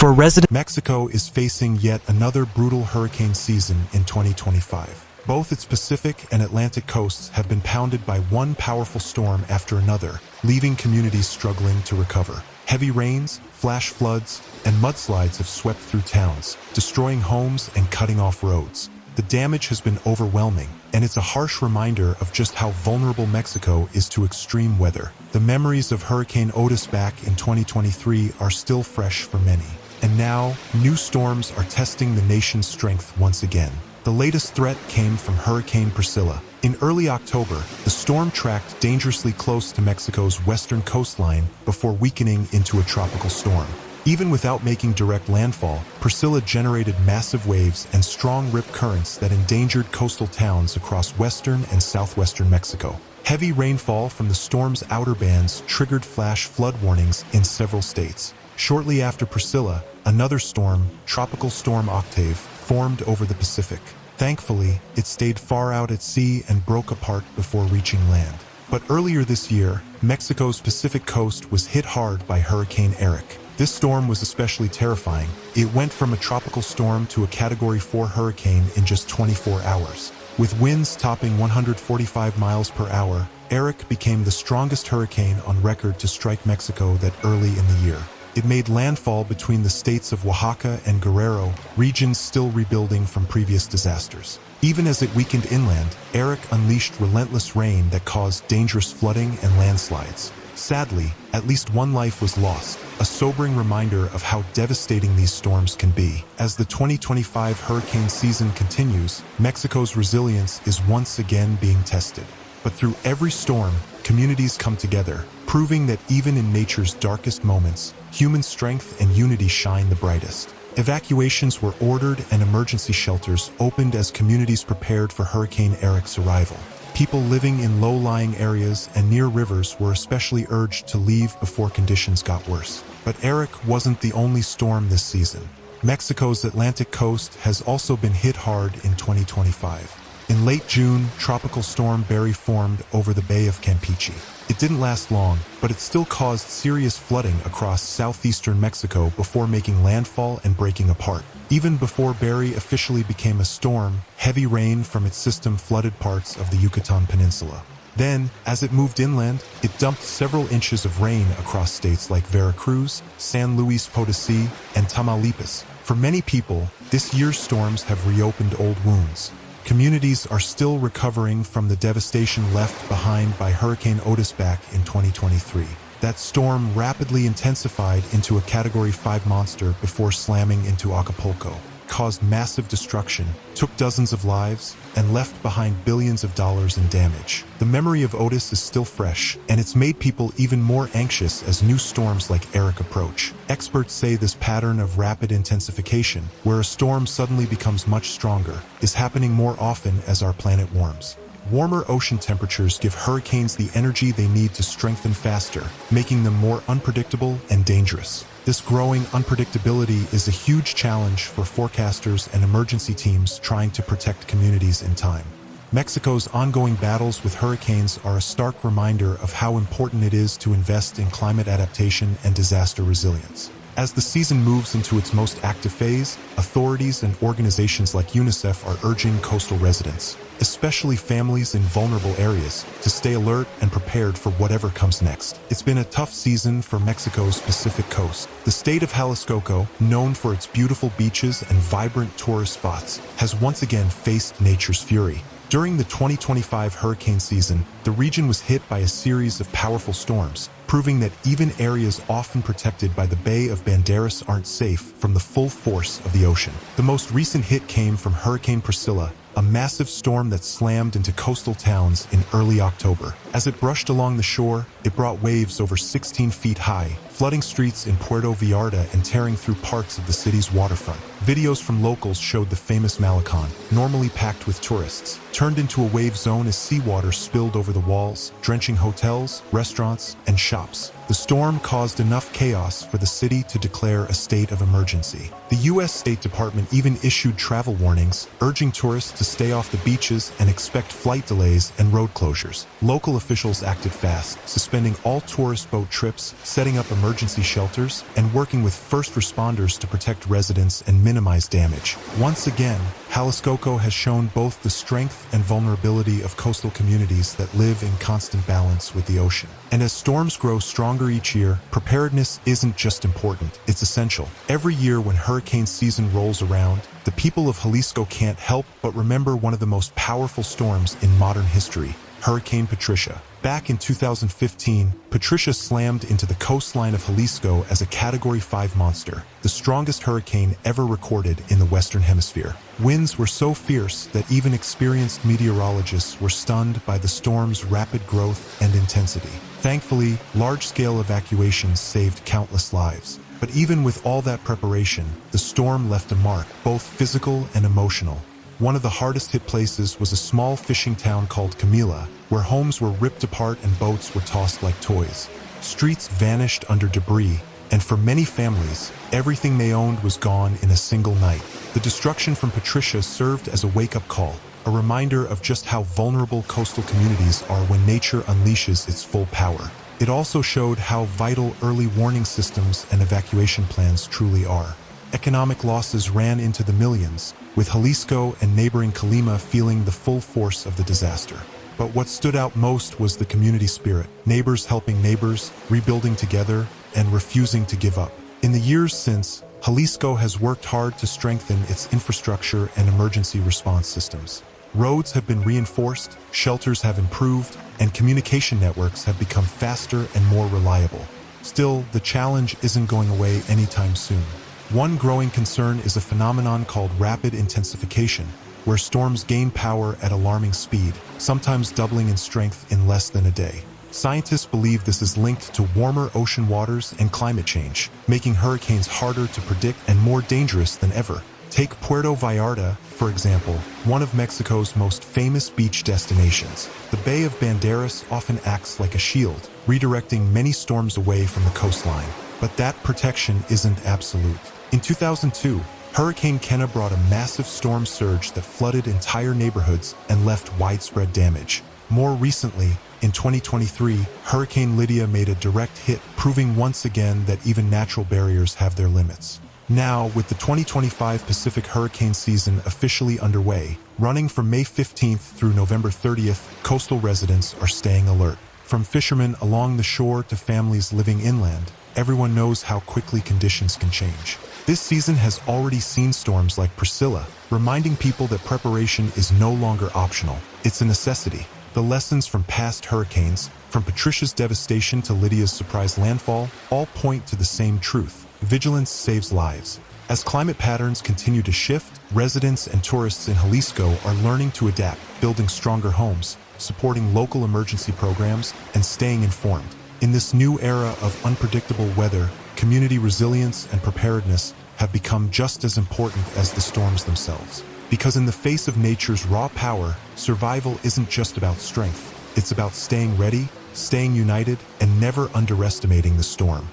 For residents, Mexico is facing yet another brutal hurricane season in 2025. Both its Pacific and Atlantic coasts have been pounded by one powerful storm after another, leaving communities struggling to recover. Heavy rains, flash floods, and mudslides have swept through towns, destroying homes and cutting off roads. The damage has been overwhelming, and it's a harsh reminder of just how vulnerable Mexico is to extreme weather. The memories of Hurricane Otis back in 2023 are still fresh for many. And now, new storms are testing the nation's strength once again. The latest threat came from Hurricane Priscilla. In early October, the storm tracked dangerously close to Mexico's western coastline before weakening into a tropical storm. Even without making direct landfall, Priscilla generated massive waves and strong rip currents that endangered coastal towns across western and southwestern Mexico. Heavy rainfall from the storm's outer bands triggered flash flood warnings in several states. Shortly after Priscilla, another storm, Tropical Storm Octave, formed over the Pacific. Thankfully, it stayed far out at sea and broke apart before reaching land. But earlier this year, Mexico's Pacific coast was hit hard by Hurricane Eric. This storm was especially terrifying. It went from a tropical storm to a Category 4 hurricane in just 24 hours. With winds topping 145 miles per hour, Eric became the strongest hurricane on record to strike Mexico that early in the year. It made landfall between the states of Oaxaca and Guerrero, regions still rebuilding from previous disasters. Even as it weakened inland, Eric unleashed relentless rain that caused dangerous flooding and landslides. Sadly, at least one life was lost, a sobering reminder of how devastating these storms can be. As the 2025 hurricane season continues, Mexico's resilience is once again being tested. But through every storm, communities come together, proving that even in nature's darkest moments, human strength and unity shine the brightest. Evacuations were ordered and emergency shelters opened as communities prepared for Hurricane Eric's arrival. People living in low-lying areas and near rivers were especially urged to leave before conditions got worse. But Eric wasn't the only storm this season. Mexico's Atlantic coast has also been hit hard in 2025. In late June, Tropical Storm Barry formed over the Bay of Campeche. It didn't last long, but it still caused serious flooding across southeastern Mexico before making landfall and breaking apart. Even before Barry officially became a storm, heavy rain from its system flooded parts of the Yucatan Peninsula. Then, as it moved inland, it dumped several inches of rain across states like Veracruz, San Luis Potosí, and Tamaulipas. For many people, this year's storms have reopened old wounds. Communities are still recovering from the devastation left behind by Hurricane Otis back in 2023. That storm rapidly intensified into a Category 5 monster before slamming into Acapulco, caused massive destruction, took dozens of lives, and left behind billions of dollars in damage. The memory of Otis is still fresh, and it's made people even more anxious as new storms like Eric approach. Experts say this pattern of rapid intensification, where a storm suddenly becomes much stronger, is happening more often as our planet warms. Warmer ocean temperatures give hurricanes the energy they need to strengthen faster, making them more unpredictable and dangerous. This growing unpredictability is a huge challenge for forecasters and emergency teams trying to protect communities in time. Mexico's ongoing battles with hurricanes are a stark reminder of how important it is to invest in climate adaptation and disaster resilience. As the season moves into its most active phase, authorities and organizations like UNICEF are urging coastal residents, especially families in vulnerable areas, to stay alert and prepared for whatever comes next. It's been a tough season for Mexico's Pacific coast. The state of Jalisco, known for its beautiful beaches and vibrant tourist spots, has once again faced nature's fury. During the 2025 hurricane season, the region was hit by a series of powerful storms, proving that even areas often protected by the Bay of Banderas aren't safe from the full force of the ocean. The most recent hit came from Hurricane Priscilla, a massive storm that slammed into coastal towns in early October. As it brushed along the shore, it brought waves over 16 feet high, flooding streets in Puerto Vallarta and tearing through parts of the city's waterfront. Videos from locals showed the famous Malecon, normally packed with tourists, turned into a wave zone as seawater spilled over the walls, drenching hotels, restaurants, and shops. The storm caused enough chaos for the city to declare a state of emergency. The U.S. State Department even issued travel warnings, urging tourists to to stay off the beaches and expect flight delays and road closures. Local officials acted fast, suspending all tourist boat trips, setting up emergency shelters, and working with first responders to protect residents and minimize damage. Once again, Jalisco has shown both the strength and vulnerability of coastal communities that live in constant balance with the ocean. And as storms grow stronger each year, preparedness isn't just important, it's essential. Every year when hurricane season rolls around, the people of Jalisco can't help but remember one of the most powerful storms in modern history, Hurricane Patricia. Back in 2015, Patricia slammed into the coastline of Jalisco as a Category 5 monster, the strongest hurricane ever recorded in the Western Hemisphere. Winds were so fierce that even experienced meteorologists were stunned by the storm's rapid growth and intensity. Thankfully, large-scale evacuations saved countless lives. But even with all that preparation, the storm left a mark, both physical and emotional. One of the hardest-hit places was a small fishing town called Camila, where homes were ripped apart and boats were tossed like toys. Streets vanished under debris, and for many families, everything they owned was gone in a single night. The destruction from Patricia served as a wake-up call, a reminder of just how vulnerable coastal communities are when nature unleashes its full power. It also showed how vital early warning systems and evacuation plans truly are. Economic losses ran into the millions, with Jalisco and neighboring Colima feeling the full force of the disaster. But what stood out most was the community spirit, neighbors helping neighbors, rebuilding together, and refusing to give up. In the years since, Jalisco has worked hard to strengthen its infrastructure and emergency response systems. Roads have been reinforced, shelters have improved, and communication networks have become faster and more reliable. Still, the challenge isn't going away anytime soon. One growing concern is a phenomenon called rapid intensification, where storms gain power at alarming speed, sometimes doubling in strength in less than a day. Scientists believe this is linked to warmer ocean waters and climate change, making hurricanes harder to predict and more dangerous than ever. Take Puerto Vallarta, for example, one of Mexico's most famous beach destinations. The Bay of Banderas often acts like a shield, redirecting many storms away from the coastline. But that protection isn't absolute. In 2002, Hurricane Kenna brought a massive storm surge that flooded entire neighborhoods and left widespread damage. More recently, in 2023, Hurricane Lydia made a direct hit, proving once again that even natural barriers have their limits. Now, with the 2025 Pacific hurricane season officially underway, running from May 15th through November 30th, coastal residents are staying alert. From fishermen along the shore to families living inland, everyone knows how quickly conditions can change. This season has already seen storms like Priscilla, reminding people that preparation is no longer optional. It's a necessity. The lessons from past hurricanes, from Patricia's devastation to Lydia's surprise landfall, all point to the same truth. Vigilance saves lives. As climate patterns continue to shift, residents and tourists in Jalisco are learning to adapt, building stronger homes, supporting local emergency programs, and staying informed. In this new era of unpredictable weather, community resilience and preparedness have become just as important as the storms themselves. Because in the face of nature's raw power, survival isn't just about strength. It's about staying ready, staying united, and never underestimating the storm.